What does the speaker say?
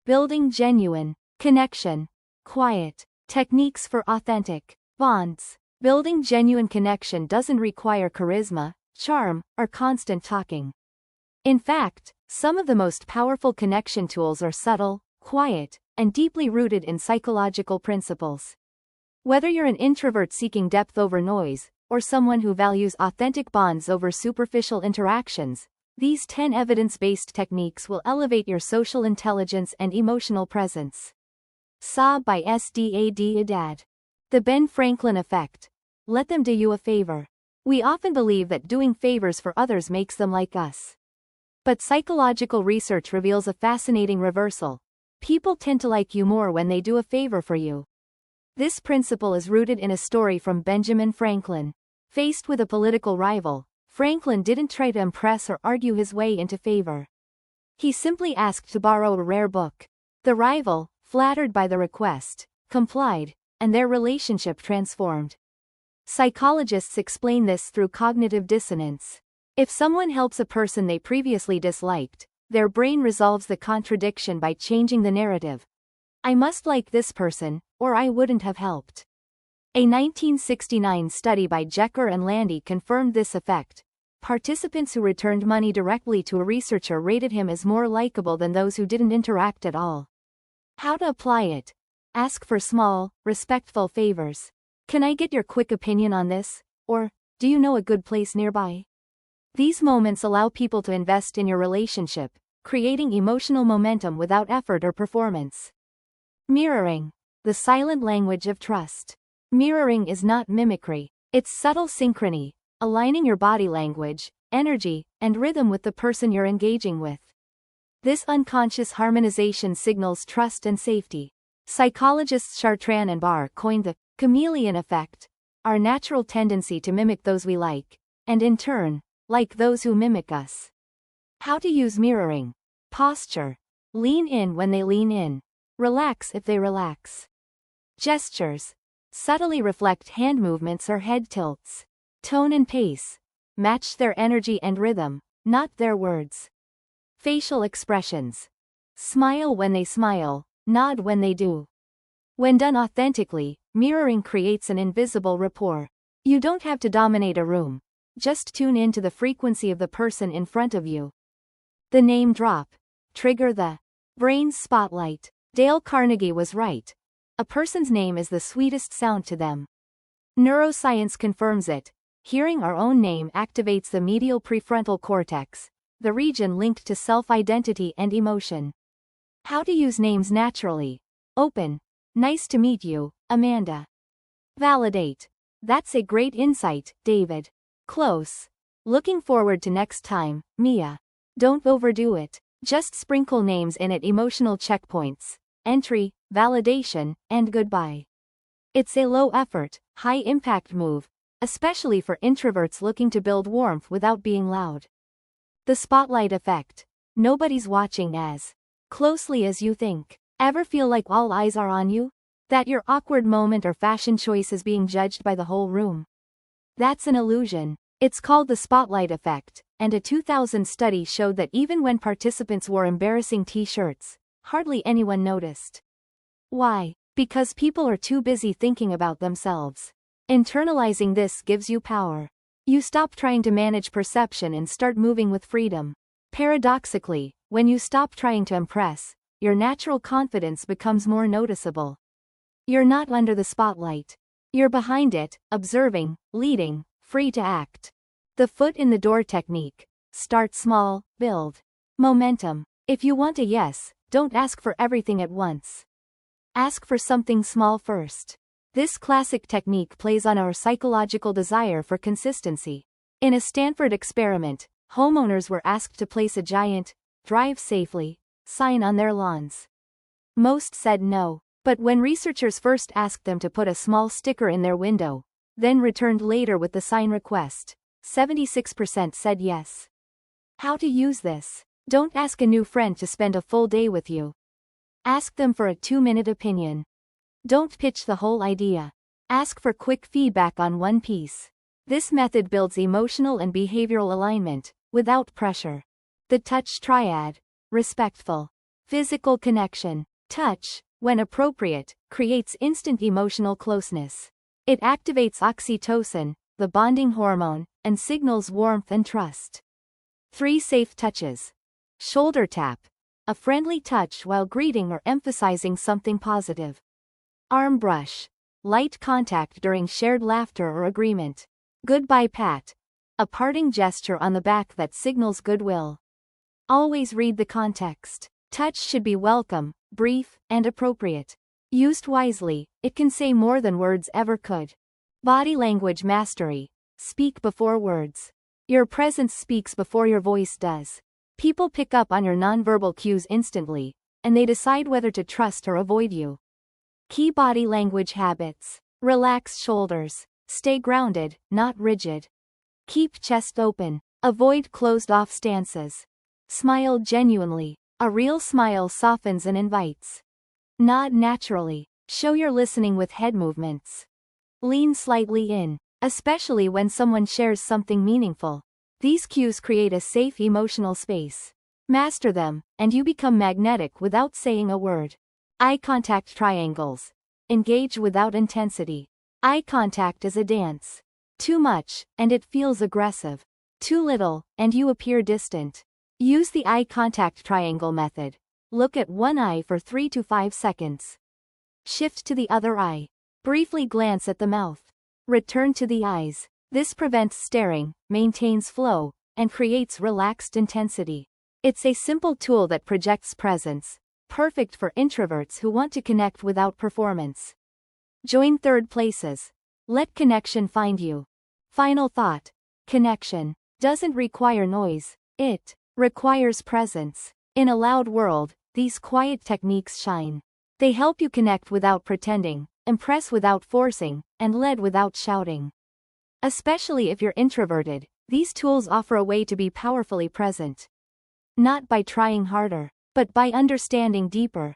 building genuine connection. Quiet techniques for authentic bonds. Building genuine connection doesn't require charisma, charm, or constant talking. In fact, some of the most powerful connection tools are subtle, quiet, and deeply rooted in psychological principles. Whether you're an introvert seeking depth over noise, or someone who values authentic bonds over superficial interactions, these 10 evidence-based techniques will elevate your social intelligence and emotional presence. Saw by S.D.A.D. Haddad. The Ben Franklin effect. Let them do you a favor. We often believe that doing favors for others makes them like us. But psychological research reveals a fascinating reversal. People tend to like you more when they do a favor for you. This principle is rooted in a story from Benjamin Franklin. Faced with a political rival, Franklin didn't try to impress or argue his way into favor. He simply asked to borrow a rare book. The rival, flattered by the request, complied, and their relationship transformed. Psychologists explain this through cognitive dissonance. If someone helps a person they previously disliked, their brain resolves the contradiction by changing the narrative. I must like this person, or I wouldn't have helped. A 1969 study by Jecker and Landy confirmed this effect. Participants who returned money directly to a researcher rated him as more likable than those who didn't interact at all. How to apply it? Ask for small, respectful favors. Can I get your quick opinion on this? Or, do you know a good place nearby? These moments allow people to invest in your relationship, creating emotional momentum without effort or performance. Mirroring. The silent language of trust. Mirroring is not mimicry. It's subtle synchrony, aligning your body language, energy, and rhythm with the person you're engaging with. This unconscious harmonization signals trust and safety. Psychologists Chartrand and Barr coined the chameleon effect, our natural tendency to mimic those we like, and in turn, like those who mimic us. How to use mirroring. Posture. Lean in when they lean in. Relax if they relax. Gestures. Subtly reflect hand movements or head tilts. Tone and pace. Match their energy and rhythm, not their words. Facial expressions. Smile when they smile, nod when they do. When done authentically, mirroring creates an invisible rapport. You don't have to dominate a room. Just tune in to the frequency of the person in front of you. The name drop. Trigger the brain's spotlight. Dale Carnegie was right. A person's name is the sweetest sound to them. Neuroscience confirms it. Hearing our own name activates the medial prefrontal cortex, the region linked to self-identity and emotion. How to use names naturally. Open. Nice to meet you, Amanda. Validate. That's a great insight, David. Close. Looking forward to next time, Mia. Don't overdo it. Just sprinkle names in at emotional checkpoints. Entry, validation, and goodbye. It's a low-effort, high-impact move, especially for introverts looking to build warmth without being loud. The spotlight effect. Nobody's watching as closely as you think. Ever feel like all eyes are on you? That your awkward moment or fashion choice is being judged by the whole room? That's an illusion. It's called the spotlight effect, and a 2000 study showed that even when participants wore embarrassing t-shirts, hardly anyone noticed. Why? Because people are too busy thinking about themselves. Internalizing this gives you power. You stop trying to manage perception and start moving with freedom. Paradoxically, when you stop trying to impress, your natural confidence becomes more noticeable. You're not under the spotlight. You're behind it, observing, leading, free to act. The foot in the door technique. Start small, build momentum. If you want a yes, don't ask for everything at once. Ask for something small first. This classic technique plays on our psychological desire for consistency. In a Stanford experiment, homeowners were asked to place a giant, "Drive safely" sign on their lawns. Most said no, but when researchers first asked them to put a small sticker in their window, then returned later with the sign request, 76% said yes. How to use this? Don't ask a new friend to spend a full day with you. Ask them for a 2-minute opinion. Don't pitch the whole idea. Ask for quick feedback on one piece. This method builds emotional and behavioral alignment, without pressure. The touch triad. Respectful. Physical connection. Touch, when appropriate, creates instant emotional closeness. It activates oxytocin, the bonding hormone, and signals warmth and trust. 3 safe touches. Shoulder tap. A friendly touch while greeting or emphasizing something positive. Arm brush. Light contact during shared laughter or agreement. Goodbye pat. A parting gesture on the back that signals goodwill. Always read the context. Touch should be welcome, brief, and appropriate. Used wisely, it can say more than words ever could. Body language mastery. Speak before words. Your presence speaks before your voice does. People pick up on your nonverbal cues instantly, and they decide whether to trust or avoid you. Key body language habits. Relax shoulders. Stay grounded, not rigid. Keep chest open. Avoid closed-off stances. Smile genuinely. A real smile softens and invites. Nod naturally. Show you're listening with head movements. Lean slightly in, especially when someone shares something meaningful. These cues create a safe emotional space. Master them, and you become magnetic without saying a word. Eye contact triangles. Engage without intensity. Eye contact is a dance. Too much, and it feels aggressive. Too little, and you appear distant. Use the eye contact triangle method. Look at one eye for 3 to 5 seconds. Shift to the other eye. Briefly glance at the mouth. Return to the eyes. This prevents staring, maintains flow, and creates relaxed intensity. It's a simple tool that projects presence, perfect for introverts who want to connect without performance. Join third places. Let connection find you. Final thought. Connection doesn't require noise, it requires presence. In a loud world, these quiet techniques shine. They help you connect without pretending, impress without forcing, and lead without shouting. Especially if you're introverted, these tools offer a way to be powerfully present. Not by trying harder, but by understanding deeper.